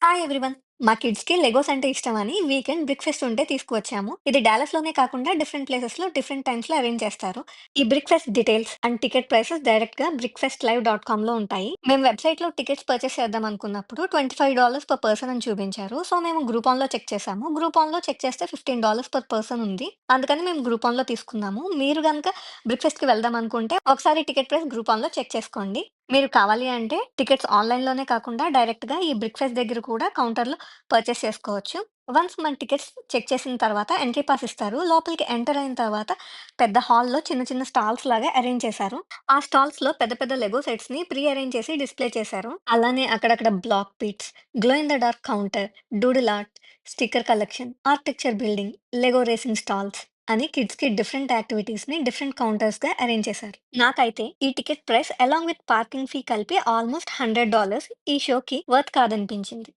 Hi everyone. మా కిడ్స్‌కి Legos అంటే ఇష్టమని వీకెండ్ బ్రిక్ ఫెస్ట్ ఉంటే తీసుకువచ్చాము. ఇది డాలస్‌లోనే కాకుండా డిఫరెంట్ ప్లేసెస్‌లో డిఫరెంట్ టైమ్స్‌లో అరేంజ్ చేస్తారు. ఈ brick pest details and ticket prices డైరెక్ట్‌గా brickfestlive.comలో ఉంటాయి. మేము వెబ్‌సైట్‌లో టికెట్స్ పర్చేస్ చేద్దాం అనుకున్నప్పుడు $25 పర్ పర్సన్ అని చూపించారు. సో, మేము గ్రూపాన్‌లో చెక్ చేసాము. గ్రూపాన్‌లో చెక్ చేస్తే $15 పర్ పర్సన్ ఉంది. అందుకని మేము గ్రూపాన్‌లో తీసుకున్నాము. మీరు గనుక బ్రిక్ ఫెస్ట్‌కి వెళ్దాం అనుకుంటే ఒకసారి టికెట్ ప్రైస్ గ్రూపాన్‌లో చెక్ చేసుకోండి. మీరు కావాలి అంటే టికెట్స్ ఆన్‌లైన్‌లోనే కాకుండా డైరెక్ట్‌గా ఈ బ్రిక్ ఫెస్ట్ దగ్గర కూడా కౌంటర్‌లో పర్చేస్ చేసుకోవచ్చు. వన్స్ మన టికెట్స్ చెక్ చేసిన తర్వాత ఎంట్రీ పాస్ ఇస్తారు. లోపలికి ఎంటర్ అయిన తర్వాత పెద్ద హాల్‌లో చిన్న చిన్న స్టాల్స్ లాగా అరేంజ్ చేశారు. ఆ స్టాల్స్‌లో పెద్ద పెద్ద లెగో సెట్స్‌ని ప్రీ అరేంజ్ చేసి డిస్‌ప్లే చేశారు. అలానే అక్కడక్కడ black pits, glow in the dark counter, doodle art, sticker collection, architecture building, Lego racing stalls అని కిడ్స్‌కి డిఫరెంట్ యాక్టివిటీస్‌ని డిఫరెంట్ కౌంటర్స్‌గా అరేంజ్ చేశారు. నాకైతే ఈ ticket price along with parking fee కలిపి ఆల్మోస్ట్ $100 ఈ షోకి వర్త్ కాదనిపించింది.